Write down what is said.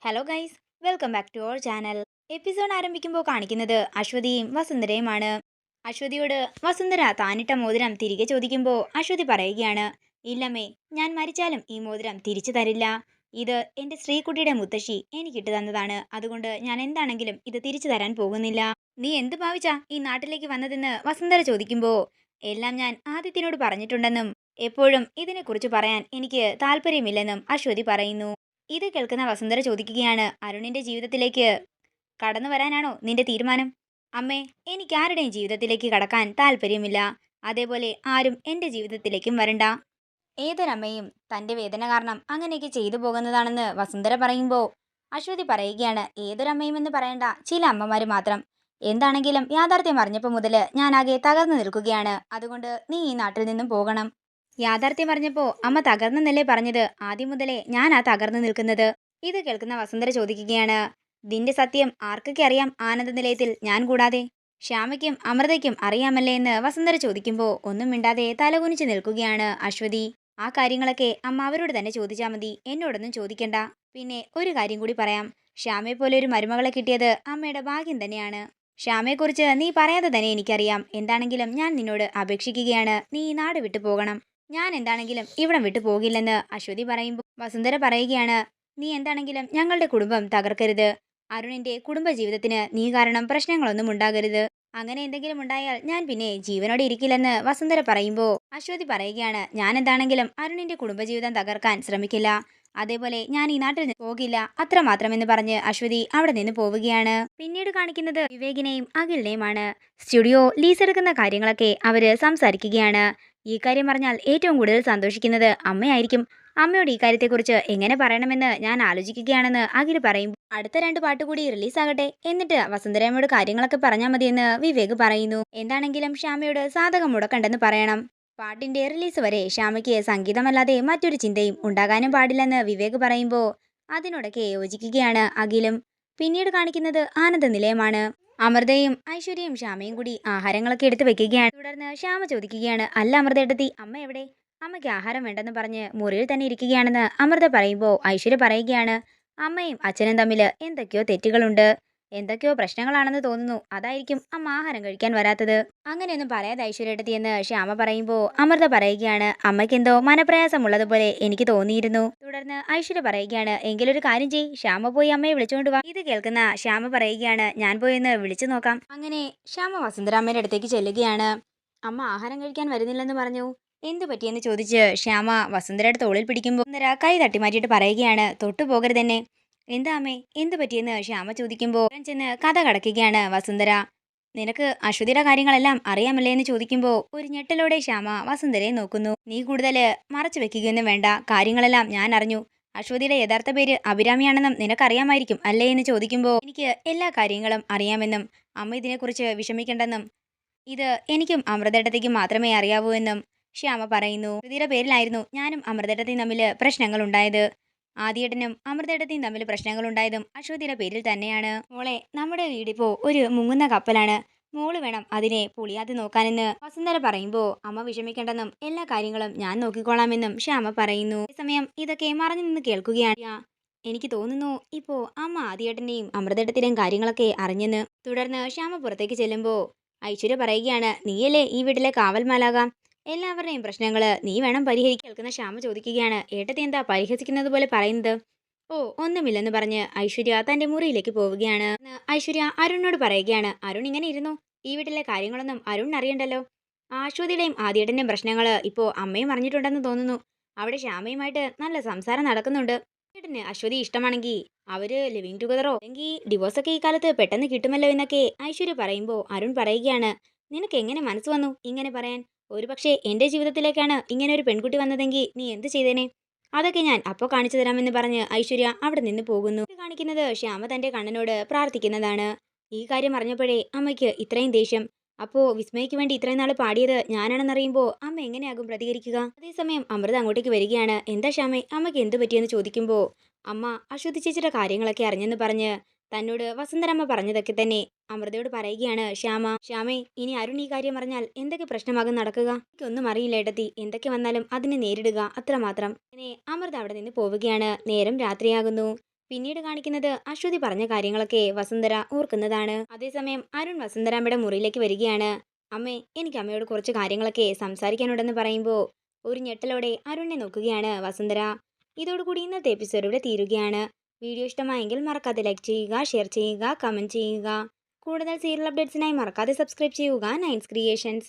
Hello guys, welcome back to our channel. Episode ആരംഭിക്കുമ്പോൾ കാണിക്കുന്നത് അശ്വതിയും വസുന്ധരയുമാണ്. അശ്വതിയോട് വസുന്ധര താനിട്ട മോതിരം തിരികെ ചോദിക്കുമ്പോൾ അശ്വതി പറയുകയാണ്, ഇല്ലമ്മേ, ഞാൻ മരിച്ചാലും ഈ മോതിരം തിരിച്ചു തരില്ല. ഇത് എൻ്റെ ശ്രീകുട്ടിയുടെ മുത്തശ്ശി എനിക്കിട്ട് തന്നതാണ്. അതുകൊണ്ട് ഞാൻ എന്താണെങ്കിലും ഇത് തിരിച്ചു തരാൻ പോകുന്നില്ല. നീ എന്ത് ഭാവിച്ചാ ഈ നാട്ടിലേക്ക് വന്നതെന്ന് വസുന്ധര ചോദിക്കുമ്പോൾ, എല്ലാം ഞാൻ ആദിത്യനോട് പറഞ്ഞിട്ടുണ്ടെന്നും എപ്പോഴും ഇതിനെക്കുറിച്ച് പറയാൻ എനിക്ക് താല്പര്യമില്ലെന്നും അശ്വതി പറയുന്നു. ഇത് കേൾക്കുന്ന വസുന്ധര ചോദിക്കുകയാണ്, അരുണിന്റെ ജീവിതത്തിലേക്ക് കടന്നു വരാനാണോ നിന്റെ തീരുമാനം? അമ്മേ, എനിക്ക് ആരുടെയും ജീവിതത്തിലേക്ക് കടക്കാൻ താല്പര്യമില്ല. അതേപോലെ ആരും എൻ്റെ ജീവിതത്തിലേക്കും വരണ്ട. ഏതൊരമ്മയും തൻ്റെ വേദന കാരണം അങ്ങനെയൊക്കെ ചെയ്തു പോകുന്നതാണെന്ന് വസുന്ധര പറയുമ്പോൾ അശ്വതി പറയുകയാണ്, ഏതൊരമ്മയും എന്ന് പറയണ്ട, ചില അമ്മമാര് മാത്രം. എന്താണെങ്കിലും യാഥാർത്ഥ്യം അറിഞ്ഞപ്പോൾ മുതൽ ഞാനാകെ തകർന്നു നിൽക്കുകയാണ്. അതുകൊണ്ട് നീ ഈ നാട്ടിൽ നിന്നും പോകണം. യാഥാർത്ഥ്യം അറിഞ്ഞപ്പോ അമ്മ തകർന്നെന്നല്ലേ പറഞ്ഞത്? ആദ്യം മുതലേ ഞാനാ തകർന്നു നിൽക്കുന്നത്. ഇത് കേൾക്കുന്ന വസുന്ധര ചോദിക്കുകയാണ്, നിന്റെ സത്യം ആർക്കൊക്കെ അറിയാം ആനന്ദ നിലയത്തിൽ, ഞാൻ കൂടാതെ? ശ്യാമയ്ക്കും അമൃതയ്ക്കും അറിയാമല്ലേ എന്ന് വസുന്ധര ചോദിക്കുമ്പോൾ ഒന്നും മിണ്ടാതെ തലകുനിച്ച് നിൽക്കുകയാണ് അശ്വതി. ആ കാര്യങ്ങളൊക്കെ അമ്മ അവരോട് തന്നെ ചോദിച്ചാൽ മതി, എന്നോടൊന്നും ചോദിക്കണ്ട. പിന്നെ ഒരു കാര്യം കൂടി പറയാം, ശ്യാമയെ പോലെ ഒരു മരുമകളെ കിട്ടിയത് അമ്മയുടെ ഭാഗ്യം തന്നെയാണ്. ശ്യാമയെക്കുറിച്ച് നീ പറയാതെ തന്നെ എനിക്കറിയാം. എന്താണെങ്കിലും ഞാൻ നിന്നോട് അപേക്ഷിക്കുകയാണ്, നീ ഈ നാട് വിട്ടു പോകണം. ഞാൻ എന്താണെങ്കിലും ഇവിടം വിട്ടു പോകില്ലെന്ന് അശ്വതി പറയുമ്പോൾ വസുന്ധര പറയുകയാണ്, നീ എന്താണെങ്കിലും ഞങ്ങളുടെ കുടുംബം തകർക്കരുത്. അരുണിന്റെ കുടുംബ ജീവിതത്തിന് നീ കാരണം പ്രശ്നങ്ങളൊന്നും ഉണ്ടാകരുത്. അങ്ങനെ എന്തെങ്കിലും ഉണ്ടായാൽ ഞാൻ പിന്നെ ജീവനോടെ ഇരിക്കില്ലെന്ന് വസുന്ധര പറയുമ്പോൾ അശ്വതി പറയുകയാണ്, ഞാൻ എന്താണെങ്കിലും അരുണിന്റെ കുടുംബജീവിതം തകർക്കാൻ ശ്രമിക്കില്ല. അതേപോലെ ഞാൻ ഈ നാട്ടിൽ നിന്ന് പോകില്ല, അത്രമാത്രമെന്ന് പറഞ്ഞ് അശ്വതി അവിടെ നിന്ന് പോവുകയാണ്. പിന്നീട് കാണിക്കുന്നത് വിവേകിനെയും അഖിലിനെയുമാണ്. സ്റ്റുഡിയോ ലീസ് എടുക്കുന്ന കാര്യങ്ങളൊക്കെ അവര് സംസാരിക്കുകയാണ്. ഈ കാര്യം പറഞ്ഞാൽ ഏറ്റവും കൂടുതൽ സന്തോഷിക്കുന്നത് അമ്മയായിരിക്കും. അമ്മയോട് ഈ കാര്യത്തെക്കുറിച്ച് എങ്ങനെ പറയണമെന്ന് ഞാൻ ആലോചിക്കുകയാണെന്ന് അഖിൽ പറയും. അടുത്ത 2 പാട്ട് കൂടി റിലീസാകട്ടെ, എന്നിട്ട് വസുന്ധരമ്മയോട് കാര്യങ്ങളൊക്കെ പറഞ്ഞാൽ മതിയെന്ന് വിവേക് പറയുന്നു. എന്താണെങ്കിലും ശ്യാമയോട് സാധകം മുടക്കണ്ടെന്ന് പറയണം. പാട്ടിന്റെ റിലീസ് വരെ ശ്യാമയ്ക്ക് സംഗീതമല്ലാതെ മറ്റൊരു ചിന്തയും ഉണ്ടാകാനും പാടില്ലെന്ന് വിവേക് പറയുമ്പോൾ അതിനോടൊക്കെ യോജിക്കുകയാണ് അഖിലും. പിന്നീട് കാണിക്കുന്നത് ആനന്ദ നിലയമാണ്. അമൃതയും ഐശ്വര്യയും ശ്യാമയും കൂടി ആഹാരങ്ങളൊക്കെ എടുത്തു വെക്കുകയാണ്. തുടർന്ന് ശ്യാമ ചോദിക്കുകയാണ്, അല്ല അമൃതേട്ടത്തി, അമ്മ എവിടെ? അമ്മയ്ക്ക് ആഹാരം വേണ്ടെന്ന് പറഞ്ഞ് മുറിയിൽ തന്നെ ഇരിക്കുകയാണെന്ന് അമൃത പറയുമ്പോൾ ഐശ്വര്യ പറയുകയാണ്, അമ്മയും അച്ഛനും തമ്മിൽ എന്തൊക്കെയോ തെറ്റുകളുണ്ട്, എന്തൊക്കെയോ പ്രശ്നങ്ങളാണെന്ന് തോന്നുന്നു. അതായിരിക്കും അമ്മ ആഹാരം കഴിക്കാൻ വരാത്തത്. അങ്ങനെയൊന്നും പറയാതെ ഐശ്വര്യേട്ടത്തി എന്ന് ശ്യാമ പറയുമ്പോൾ അമൃത പറയുകയാണ്, അമ്മയ്ക്ക് എന്തോ മനപ്രയാസമുള്ളതുപോലെ എനിക്ക് തോന്നിയിരുന്നു. തുടർന്ന് ഐശ്വര്യ പറയുകയാണ്, എങ്കിലൊരു കാര്യം ചെയ്യ്, ശ്യാമ പോയി അമ്മയെ വിളിച്ചുകൊണ്ട് വാ. ഇത് കേൾക്കുന്ന ശ്യാമ പറയുകയാണ്, ഞാൻ പോയി ഒന്ന് വിളിച്ചു നോക്കാം. അങ്ങനെ ശ്യാമ വസുന്ധരാമ്മയുടെ അടുത്തേക്ക് ചെല്ലുകയാണ്. അമ്മ ആഹാരം കഴിക്കാൻ വരുന്നില്ലെന്ന് പറഞ്ഞു, എന്തു പറ്റിയെന്ന് ചോദിച്ച് ശ്യാമ വസുന്ധരയുടെ തോളിൽ പിടിക്കുമ്പോൾ വസുന്ധര കൈ തട്ടി മാറ്റിയിട്ട് പറയുകയാണ്, തൊട്ടു പോകരുതെന്നെ. എന്താ അമ്മേ, എന്തു പറ്റിയെന്ന് ശ്യാമ ചോദിക്കുമ്പോൾ ചെന്ന് കഥ കടക്കുകയാണ് വസുന്ധര. നിനക്ക് അശ്വതിയുടെ കാര്യങ്ങളെല്ലാം അറിയാമല്ലേ എന്ന് ചോദിക്കുമ്പോൾ ഒരു ഞെട്ടലോടെ ശ്യാമ വസുന്ധരയെ നോക്കുന്നു. നീ കൂടുതൽ മറച്ചു വെക്കുകയൊന്നും വേണ്ട, കാര്യങ്ങളെല്ലാം ഞാൻ അറിഞ്ഞു. അശ്വതിയുടെ യഥാർത്ഥ പേര് അഭിരാമിയാണെന്നും നിനക്കറിയാമായിരിക്കും അല്ലേ എന്ന് ചോദിക്കുമ്പോൾ എനിക്ക് എല്ലാ കാര്യങ്ങളും അറിയാമെന്നും അമ്മ ഇതിനെക്കുറിച്ച് വിഷമിക്കേണ്ടെന്നും ഇത് എനിക്കും അമൃതേട്ടത്തേക്കും മാത്രമേ അറിയാവൂ എന്നും ശ്യാമ പറയുന്നു. അശ്വതിയുടെ പേരിലായിരുന്നു ഞാനും അമൃതേട്ടത്തെയും തമ്മിൽ പ്രശ്നങ്ങൾ ഉണ്ടായത്. ആദിയേട്ടനും അമൃതേട്ടത്തെയും തമ്മിൽ പ്രശ്നങ്ങൾ ഉണ്ടായതും അശ്വതിയുടെ പേരിൽ തന്നെയാണ്. മോളെ, നമ്മുടെ വീടിപ്പോ ഒരു മുങ്ങുന്ന കപ്പലാണ്. മോള് വേണം അതിനെ പൊളിയാതെ നോക്കാനെന്ന് വസുന്ധര പറയുമ്പോൾ അമ്മ വിഷമിക്കേണ്ടെന്നും എല്ലാ കാര്യങ്ങളും ഞാൻ നോക്കിക്കോളാമെന്നും ശ്യാമ പറയുന്നു. അതേസമയം ഇതൊക്കെ മറഞ്ഞു നിന്ന് കേൾക്കുകയാണ്. എനിക്ക് തോന്നുന്നു ഇപ്പോ അമ്മ ആദിയേട്ടന്റെയും അമൃതേട്ടത്തിന്റെയും കാര്യങ്ങളൊക്കെ അറിഞ്ഞെന്ന്. തുടർന്ന് ശ്യാമ പുറത്തേക്ക് ചെല്ലുമ്പോൾ ഐശ്വര്യ പറയുകയാണ്, നീയല്ലേ ഈ വീട്ടിലെ കാവൽമാലാകാം, എല്ലാവരുടെയും പ്രശ്നങ്ങള് നീ വേണം പരിഹരിക്കാൻ. കേൾക്കുന്ന ശ്യാമ ചോദിക്കുകയാണ്, ഏട്ടത്തി എന്താ പരിഹസിക്കുന്നത് പോലെ പറയുന്നത്? ഓ, ഒന്നുമില്ലെന്ന് പറഞ്ഞ് ഐശ്വര്യ തന്റെ മുറിയിലേക്ക് പോവുകയാണ്. ഐശ്വര്യ അരുണിനോട് പറയുകയാണ്, അരുൺ ഇങ്ങനെ ഇരുന്നു, ഈ വീട്ടിലെ കാര്യങ്ങളൊന്നും അരുൺ അറിയണ്ടല്ലോ. അശ്വതിയുടെയും ആദ്യേട്ടന്റെയും പ്രശ്നങ്ങള് ഇപ്പോ അമ്മയും അറിഞ്ഞിട്ടുണ്ടെന്ന് തോന്നുന്നു. അവിടെ ശ്യാമയുമായിട്ട് നല്ല സംസാരം നടക്കുന്നുണ്ട്. ഏട്ടന് അശ്വതി ഇഷ്ടമാണെങ്കിൽ അവര് ലിവിങ് ടുഗദറോ അല്ലെങ്കിൽ ഡിവോഴ്സൊക്കെ ഈ കാലത്ത് പെട്ടെന്ന് കിട്ടുമല്ലോ എന്നൊക്കെ ഐശ്വര്യ പറയുമ്പോൾ അരുൺ പറയുകയാണ്, നിനക്ക് എങ്ങനെ മനസ്സ് വന്നു ഇങ്ങനെ പറയാൻ? ഒരുപക്ഷെ എന്റെ ജീവിതത്തിലേക്കാണ് ഇങ്ങനെ ഒരു പെൺകുട്ടി വന്നതെങ്കിൽ നീ എന്ത് ചെയ്തേനെ? അതൊക്കെ ഞാൻ അപ്പോൾ കാണിച്ചു തരാമെന്ന് പറഞ്ഞ് ഐശ്വര്യ അവിടെ നിന്ന് പോകുന്നു. ഇത് കാണിക്കുന്നത് ശ്യാമ തന്റെ കണ്ണനോട് പ്രാർത്ഥിക്കുന്നതാണ്. ഈ കാര്യം അറിഞ്ഞപ്പോഴേ അമ്മയ്ക്ക് ഇത്രയും ദേഷ്യം. അപ്പോ വിസ്മയ്ക്ക് വേണ്ടി ഇത്രയും നാൾ പാടിയത് ഞാനാണെന്നറിയുമ്പോൾ അമ്മ എങ്ങനെയാകും പ്രതികരിക്കുക? അതേസമയം അമൃത അങ്ങോട്ടേക്ക് വരികയാണ്. എന്താ ശ്യാമേ, അമ്മയ്ക്ക് എന്ത് പറ്റിയെന്ന് ചോദിക്കുമ്പോൾ അമ്മ അശ്വതി ചേച്ചിയുടെ കാര്യങ്ങളൊക്കെ അറിഞ്ഞെന്ന് പറഞ്ഞ് തന്നോട് വസുന്ധരമ്മ പറഞ്ഞതൊക്കെ തന്നെ അമൃതയോട് പറയുകയാണ് ശ്യാമേ, ഇനി അരുൺ ഈ കാര്യം അറിഞ്ഞാൽ എന്തൊക്കെ പ്രശ്നമാകും നടക്കുക? എനിക്കൊന്നും അറിയില്ല ഏട്ടത്തി, എന്തൊക്കെ വന്നാലും അതിനെ നേരിടുക, അത്രമാത്രം. അങ്ങനെ അമൃത അവിടെ നിന്ന് പോവുകയാണ്. നേരം രാത്രിയാകുന്നു. പിന്നീട് കാണിക്കുന്നത് അശ്വതി പറഞ്ഞ കാര്യങ്ങളൊക്കെ വസുന്ധര ഓർക്കുന്നതാണ്. അതേസമയം അരുൺ വസുന്ധരാമ്മയുടെ മുറിയിലേക്ക് വരികയാണ്. അമ്മേ, എനിക്ക് അമ്മയോട് കുറച്ച് കാര്യങ്ങളൊക്കെ സംസാരിക്കാനുണ്ടെന്ന് പറയുമ്പോൾ ഒരു ഞെട്ടലോടെ അരുണിനെ നോക്കുകയാണ് വസുന്ധര. ഇതോടുകൂടി ഇന്നത്തെ എപ്പിസോഡ് ഇവിടെ തീരുകയാണ്. വീഡിയോ ഇഷ്ടമായെങ്കിൽ മറക്കാതെ ലൈക്ക് ചെയ്യുക, ഷെയർ ചെയ്യുക, കമന്റ് ചെയ്യുക. കൂടുതൽ സീരിയൽ അപ്ഡേറ്റ്സിനായി മറക്കാതെ സബ്സ്ക്രൈബ് ചെയ്യുക നയൻസ് ക്രിയേഷൻസ്.